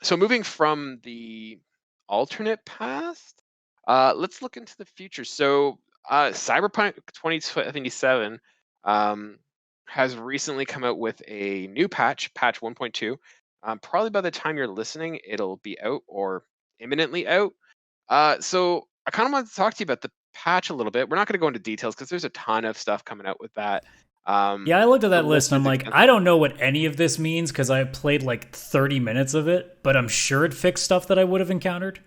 So moving from the alternate past, let's look into the future. So Cyberpunk 2077 um, has recently come out with a new patch 1.2. Probably by the time you're listening, it'll be out or imminently out. So I kind of wanted to talk to you about the patch a little bit. We're not going to go into details because there's a ton of stuff coming out with that. Yeah, I looked at The that list list and I'm is like, I extensive. don't know what any of this means because I played like 30 minutes of it, but I'm sure it fixed stuff that I would have encountered.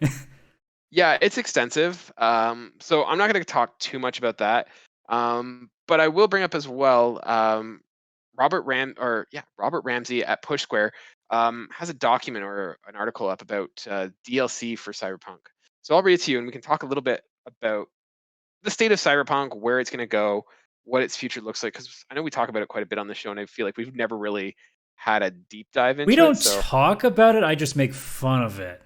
Yeah, it's extensive. So I'm not going to talk too much about that. But I will bring up as well. Robert Ramsey at Push Square has a document or an article up about DLC for Cyberpunk. So I'll read it to you, and we can talk a little bit about the state of Cyberpunk, where it's going to go, what its future looks like. Because I know we talk about it quite a bit on the show, and I feel like we've never really had a deep dive We into it. don't So talk about it, I just make fun of it.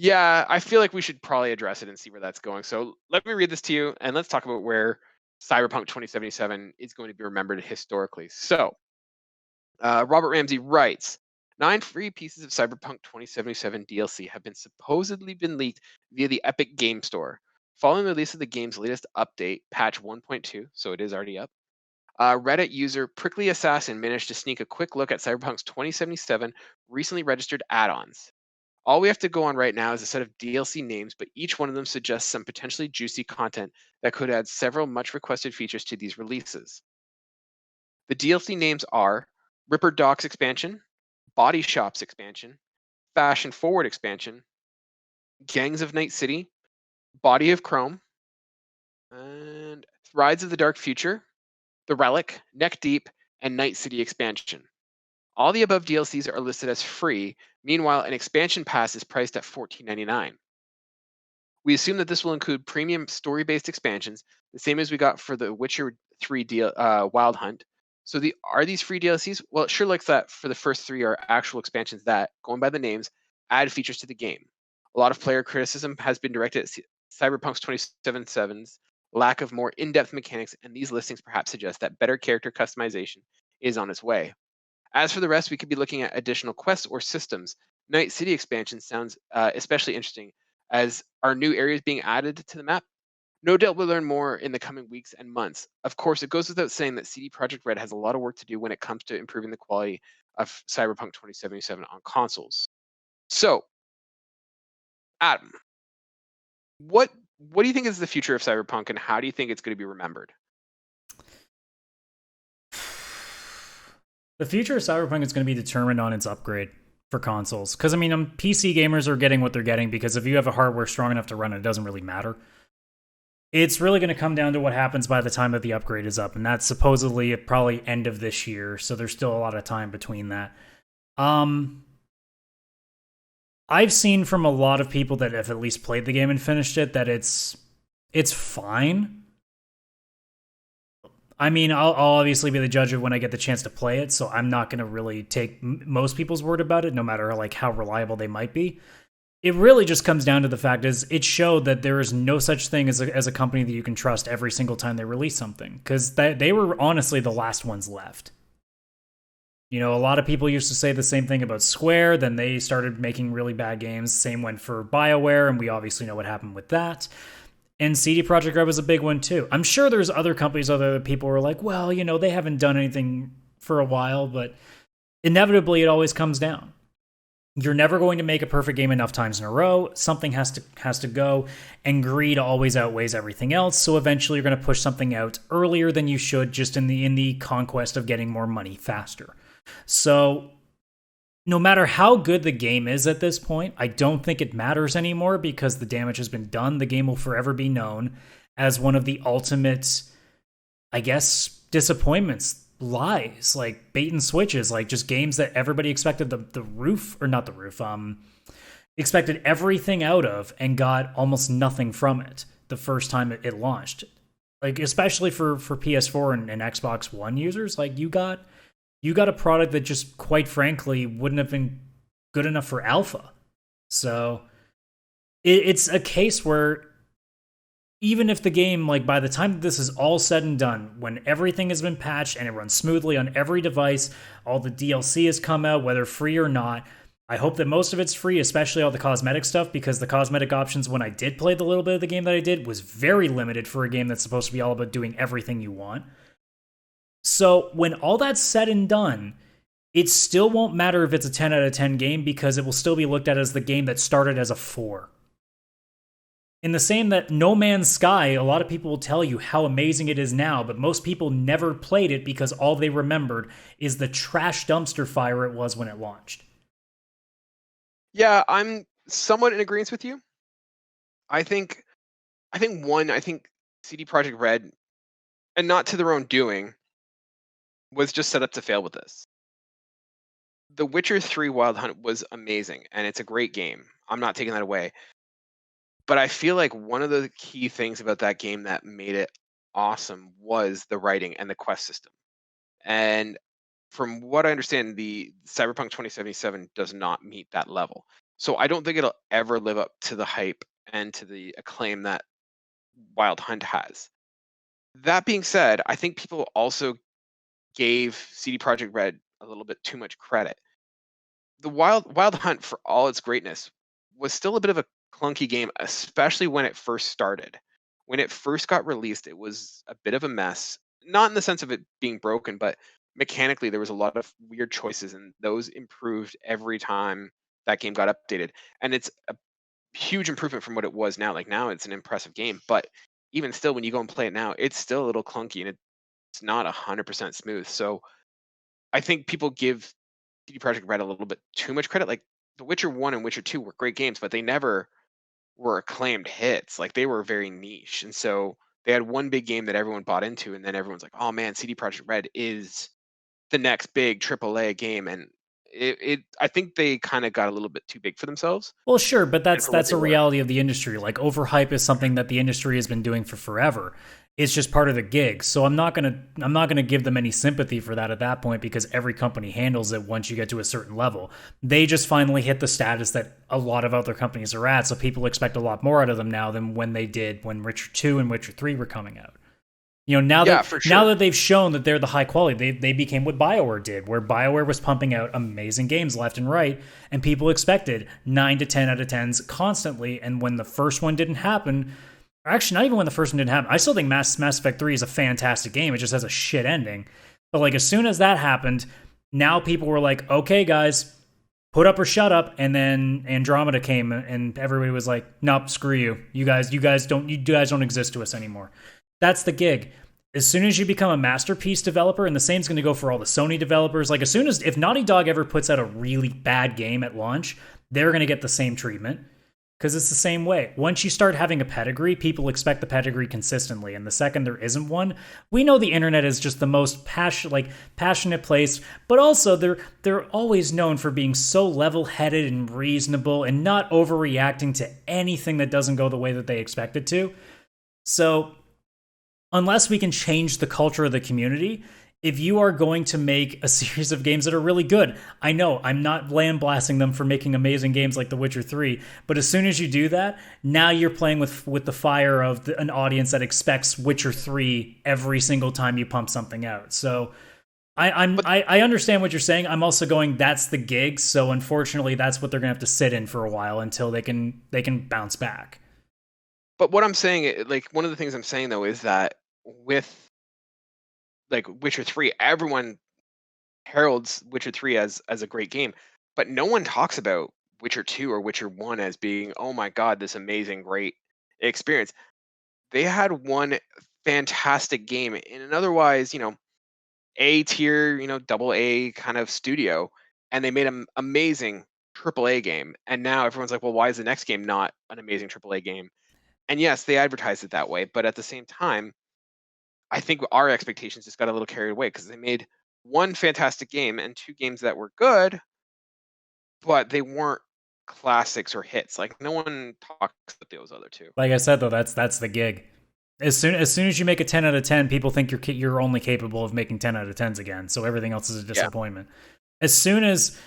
yeah, I feel like we should probably address it and see where that's going. So let me read this to you, and let's talk about where Cyberpunk 2077 is going to be remembered historically. So Robert Ramsey writes, 9 free pieces of Cyberpunk 2077 DLC have been leaked via the Epic Game Store. Following the release of the game's latest update, patch 1.2, so it is already up, Reddit user Prickly Assassin managed to sneak a quick look at Cyberpunk's 2077 recently registered add-ons. All we have to go on right now is a set of DLC names, but each one of them suggests some potentially juicy content that could add several much requested features to these releases. The DLC names are Ripper Docks expansion, Body Shops expansion, Fashion Forward expansion, Gangs of Night City, Body of Chrome, and Rides of the Dark Future, The Relic, Neck Deep, and Night City expansion. All the above DLCs are listed as free. Meanwhile, an expansion pass is priced at $14.99. We assume that this will include premium story-based expansions, the same as we got for the Witcher 3 Wild Hunt. So are these free DLCs? Well, it sure looks that for the first three are actual expansions that, going by the names, add features to the game. A lot of player criticism has been directed at Cyberpunk's 2077's lack of more in-depth mechanics, and these listings perhaps suggest that better character customization is on its way. As for the rest, we could be looking at additional quests or systems. Night City expansion sounds especially interesting, as are new areas being added to the map. No doubt we'll learn more in the coming weeks and months. Of course, it goes without saying that CD Projekt Red has a lot of work to do when it comes to improving the quality of Cyberpunk 2077 on consoles. So, Adam, what do you think is the future of Cyberpunk, and how do you think it's going to be remembered? The future of Cyberpunk is going to be determined on its upgrade for consoles. Because, I mean, PC gamers are getting what they're getting because if you have a hardware strong enough to run it, it doesn't really matter. It's really going to come down to what happens by the time that the upgrade is up, and that's supposedly at probably end of this year, so there's still a lot of time between that. I've seen from a lot of people that have at least played the game and finished it that it's fine. I mean, I'll obviously be the judge of when I get the chance to play it, so I'm not going to really take most people's word about it, no matter like how reliable they might be. It really just comes down to the fact is it showed that there is no such thing as a company that you can trust every single time they release something, because they were honestly the last ones left. You know, a lot of people used to say the same thing about Square, then they started making really bad games. Same went for BioWare, and we obviously know what happened with that. And CD Projekt Red was a big one too. I'm sure there's other companies out there that people were like, well, you know, they haven't done anything for a while, but inevitably it always comes down. You're never going to make a perfect game enough times in a row. Something has to go, and greed always outweighs everything else. So eventually, you're going to push something out earlier than you should, just in the conquest of getting more money faster. So, no matter how good the game is at this point, I don't think it matters anymore because the damage has been done. The game will forever be known as one of the ultimate, I guess, disappointments, lies, like bait and switches, like just games that everybody expected the roof, or not the roof, expected everything out of and got almost nothing from it the first time it launched. Like, especially for PS4 and Xbox One users, like you got a product that just quite frankly wouldn't have been good enough for alpha. So it's a case where even if the game, like by the time this is all said and done, when everything has been patched and it runs smoothly on every device, all the DLC has come out, whether free or not, I hope that most of it's free, especially all the cosmetic stuff, because the cosmetic options when I did play the little bit of the game that I did was very limited for a game that's supposed to be all about doing everything you want. So when all that's said and done, it still won't matter if it's a 10 out of 10 game because it will still be looked at as the game that started as a 4. In the same that No Man's Sky, a lot of people will tell you how amazing it is now, but most people never played it because all they remembered is the trash dumpster fire it was when it launched. Yeah, I'm somewhat in agreement with you. I think CD Projekt Red, and not to their own doing, was just set up to fail with this. The Witcher 3 Wild Hunt was amazing, and it's a great game. I'm not taking that away. But I feel like one of the key things about that game that made it awesome was the writing and the quest system. And from what I understand, the Cyberpunk 2077 does not meet that level. So I don't think it'll ever live up to the hype and to the acclaim that Wild Hunt has. That being said, I think people also gave CD Projekt Red a little bit too much credit. The Wild Hunt, for all its greatness, was still a bit of a clunky game, especially when it first started. When it first got released, it was a bit of a mess. Not in the sense of it being broken, but mechanically there was a lot of weird choices, and those improved every time that game got updated. And it's a huge improvement from what it was now. Like now it's an impressive game, but even still, when you go and play it now, it's still a little clunky and it's not 100% smooth. So I think people give CD Projekt Red a little bit too much credit. Like The Witcher 1 and Witcher 2 were great games, but they never were acclaimed hits. Like they were very niche. And so they had one big game that everyone bought into, and then everyone's like, oh man, CD Projekt Red is the next big AAA game. And I think they kind of got a little bit too big for themselves. Well, sure, but that's a reality of the industry. Like overhype is something that the industry has been doing for forever. It's just part of the gig. So I'm not gonna give them any sympathy for that at that point because every company handles it once you get to a certain level. They just finally hit the status that a lot of other companies are at, so people expect a lot more out of them now than when they did when Witcher 2 and Witcher 3 were coming out. You know, now that they've shown that they're the high quality, they became what BioWare did, where BioWare was pumping out amazing games left and right, and people expected 9 to 10 out of 10s constantly, and when the first one didn't happen, or actually not even when the first one didn't happen, I still think Mass Effect 3 is a fantastic game, it just has a shit ending. But like as soon as that happened, now people were like, okay guys, put up or shut up, and then Andromeda came, and everybody was like, nope, screw you. You guys don't exist to us anymore. That's the gig. As soon as you become a masterpiece developer, and the same's going to go for all the Sony developers, like if Naughty Dog ever puts out a really bad game at launch, they're going to get the same treatment because it's the same way. Once you start having a pedigree, people expect the pedigree consistently, and the second there isn't one, we know the internet is just the most passionate place, but also they're always known for being so level-headed and reasonable and not overreacting to anything that doesn't go the way that they expect it to. So unless we can change the culture of the community, if you are going to make a series of games that are really good, I know I'm not blasting them for making amazing games like The Witcher 3, but as soon as you do that, now you're playing with the fire of an audience that expects Witcher 3 every single time you pump something out. So I understand what you're saying. I'm also going, that's the gig, so unfortunately that's what they're going to have to sit in for a while until they can bounce back. But what I'm saying, like one of the things I'm saying though, is that with like Witcher 3, everyone heralds Witcher 3 as a great game, but no one talks about Witcher 2 or Witcher 1 as being, oh my god, this amazing, great experience. They had one fantastic game in an otherwise, A tier, double A kind of studio, and they made an amazing AAA game. And now everyone's like, well, why is the next game not an amazing AAA game? And yes, they advertised it that way, but at the same time, I think our expectations just got a little carried away because they made one fantastic game and two games that were good, but they weren't classics or hits. Like no one talks about those other two. Like I said, though, that's the gig. As soon as you make a 10 out of 10, people think you're only capable of making 10 out of 10s again. So everything else is a disappointment. Yeah. As soon as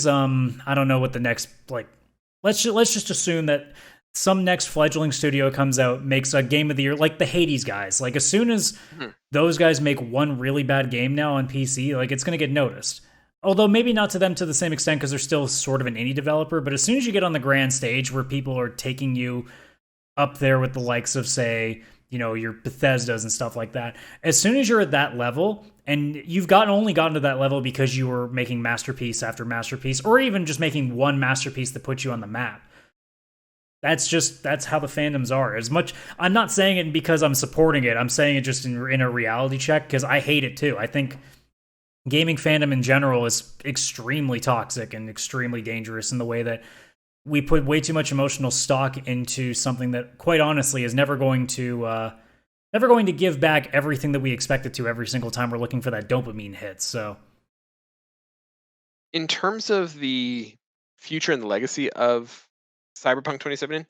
I don't know what the next let's just assume that some next fledgling studio comes out, makes a game of the year, like the Hades guys. Like, as soon as those guys make one really bad game now on PC, like, it's going to get noticed. Although maybe not to them to the same extent because they're still sort of an indie developer. But as soon as you get on the grand stage where people are taking you up there with the likes of, say, your Bethesdas and stuff like that, as soon as you're at that level, and you've only gotten to that level because you were making masterpiece after masterpiece, or even just making one masterpiece that puts you on the map. That's how the fandoms are. As much, I'm not saying it because I'm supporting it. I'm saying it just in a reality check because I hate it too. I think gaming fandom in general is extremely toxic and extremely dangerous in the way that we put way too much emotional stock into something that, quite honestly, is never going to give back everything that we expect it to every single time we're looking for that dopamine hit. So, in terms of the future and the legacy of Cyberpunk 2077,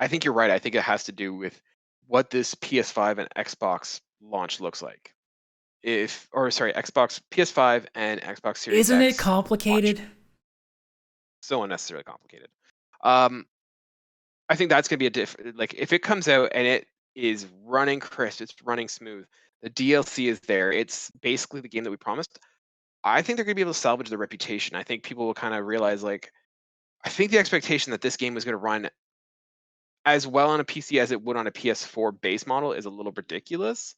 I think you're right. I think it has to do with what this PS5 and Xbox launch looks like. Xbox PS5 and Xbox Series isn't X it complicated? launch. So unnecessarily complicated. I think that's going to be like if it comes out and it is running crisp, it's running smooth, the DLC is there, it's basically the game that we promised. I think they're going to be able to salvage their reputation. I think people will kind of realize, like, I think the expectation that this game was going to run as well on a PC as it would on a PS4 base model is a little ridiculous.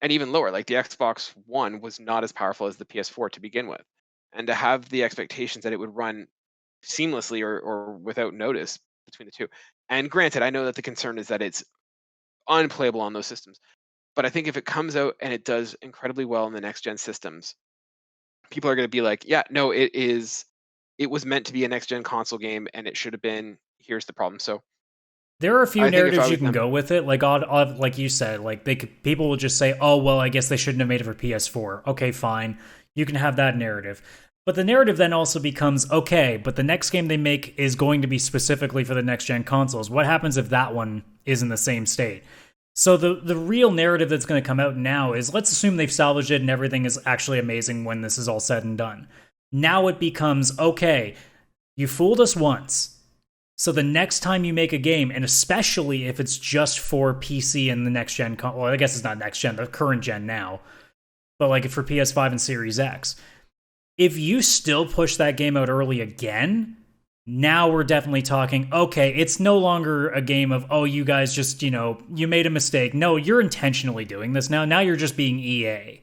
And even lower, like the Xbox One was not as powerful as the PS4 to begin with. And to have the expectations that it would run seamlessly or without notice between the two. And granted, I know that the concern is that it's unplayable on those systems. But I think if it comes out and it does incredibly well in the next gen systems, people are going to be like, yeah, no, it was meant to be a next gen console game and it should have been, here's the problem. So there are a few narratives you can go with it, like like you said, like people will just say, "Oh, well, I guess they shouldn't have made it for PS4." Okay, fine, you can have that narrative, but the narrative then also becomes, okay, but the next game they make is going to be specifically for the next gen consoles. What happens if that one is in the same state? So the real narrative that's going to come out now is, let's assume they've salvaged it and everything is actually amazing when this is all said and done. Now it becomes, okay, you fooled us once. So the next time you make a game, and especially if it's just for PC and the next gen, well, I guess it's not next gen, the current gen now, but like for PS5 and Series X, if you still push that game out early again, now we're definitely talking, okay, it's no longer a game of, oh, you guys just, you made a mistake. No, you're intentionally doing this now. Now you're just being EA.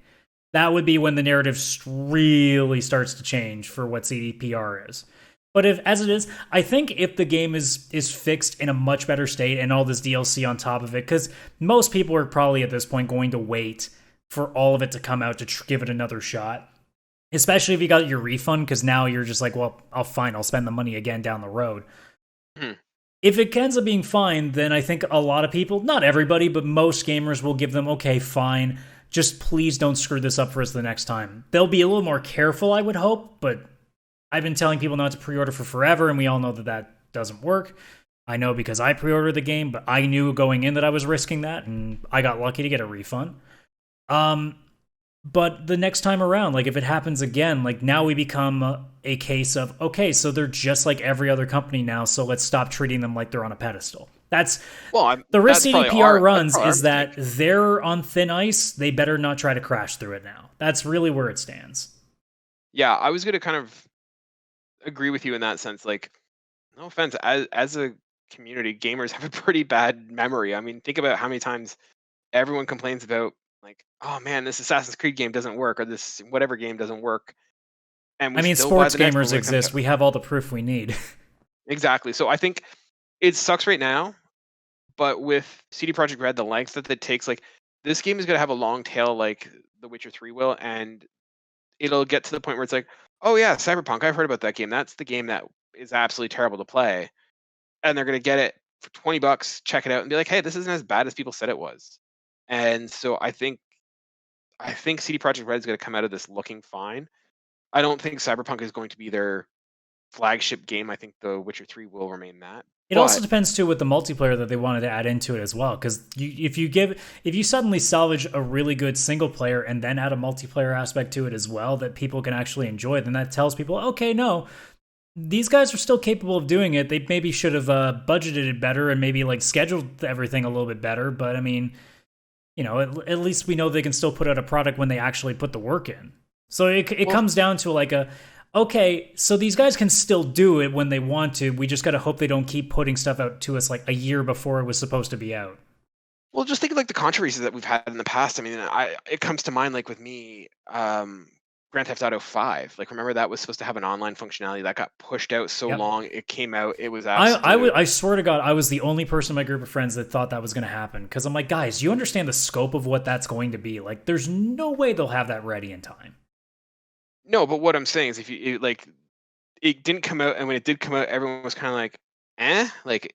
That would be when the narrative really starts to change for what CDPR is. But as it is, I think if the game is fixed in a much better state and all this DLC on top of it, because most people are probably at this point going to wait for all of it to come out to give it another shot. Especially if you got your refund, because now you're just like, well, I'll spend the money again down the road. If it ends up being fine, then I think a lot of people, not everybody, but most gamers will give them, okay, fine, just please don't screw this up for us the next time. They'll be a little more careful, I would hope, but I've been telling people not to pre-order for forever, and we all know that doesn't work. I know because I pre-ordered the game, but I knew going in that I was risking that, and I got lucky to get a refund. But the next time around, like if it happens again, like now we become a case of, okay, so they're just like every other company now, so let's stop treating them like they're on a pedestal. That's the risk CDPR runs is that they're on thin ice. They better not try to crash through it now. That's really where it stands. Yeah, I was going to kind of agree with you in that sense. Like, no offense, as a community, gamers have a pretty bad memory. I mean, think about how many times everyone complains about, like, oh man, this Assassin's Creed game doesn't work, or this whatever game doesn't work. And I mean, sports gamers exist. We have all the proof we need. Exactly. So I think it sucks right now, but with CD Projekt Red, the lengths that it takes, like this game is going to have a long tail, like The Witcher 3 will, and it'll get to the point where it's like, oh yeah, Cyberpunk, I've heard about that game. That's the game that is absolutely terrible to play. And they're going to get it for $20, check it out, and be like, hey, this isn't as bad as people said it was. And so I think CD Projekt Red is going to come out of this looking fine. I don't think Cyberpunk is going to be their flagship game. I think The Witcher 3 will remain that. It also depends too with the multiplayer that they wanted to add into it as well. Because if you suddenly salvage a really good single player and then add a multiplayer aspect to it as well that people can actually enjoy, then that tells people, okay, no, these guys are still capable of doing it. They maybe should have budgeted it better and maybe like scheduled everything a little bit better. But I mean, at least we know they can still put out a product when they actually put the work in. So it comes down to like okay, so these guys can still do it when they want to. We just got to hope they don't keep putting stuff out to us like a year before it was supposed to be out. Well, just think of like the controversies that we've had in the past. I mean, it comes to mind like with me, Grand Theft Auto 5. Like, remember that was supposed to have an online functionality that got pushed out so long. It came out. It was absolute. I swear to God, I was the only person in my group of friends that thought that was going to happen. Because I'm like, guys, you understand the scope of what that's going to be? Like, there's no way they'll have that ready in time. No, but what I'm saying is, if you like, it didn't come out, and when it did come out, everyone was kind of like, like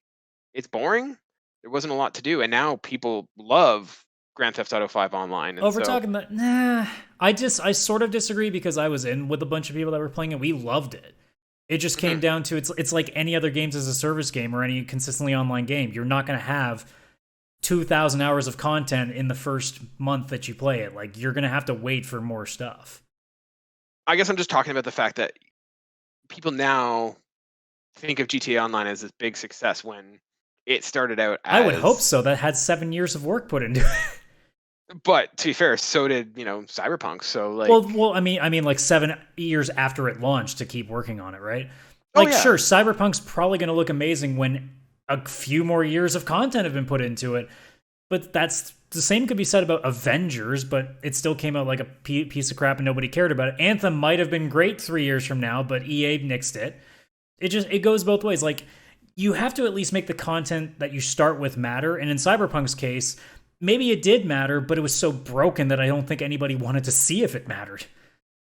it's boring. There wasn't a lot to do, and now people love Grand Theft Auto 5 online. And we're talking about I sort of disagree because I was in with a bunch of people that were playing it. We loved it. It just came down to it's like any other games as a service game or any consistently online game. You're not going to have 2,000 hours of content in the first month that you play it. Like, you're going to have to wait for more stuff. I guess I'm just talking about the fact that people now think of GTA Online as this big success when it started out as... I would hope so. That had 7 years of work put into it. But to be fair, so did, Cyberpunk. So like, well, I mean, like 7 years after it launched to keep working on it, right? Like, sure, Cyberpunk's probably going to look amazing when a few more years of content have been put into it. But that's the same could be said about Avengers, but it still came out like a piece of crap and nobody cared about it. Anthem might have been great 3 years from now, but EA nixed it. It goes both ways. Like, you have to at least make the content that you start with matter. And in Cyberpunk's case, maybe it did matter, but it was so broken that I don't think anybody wanted to see if it mattered.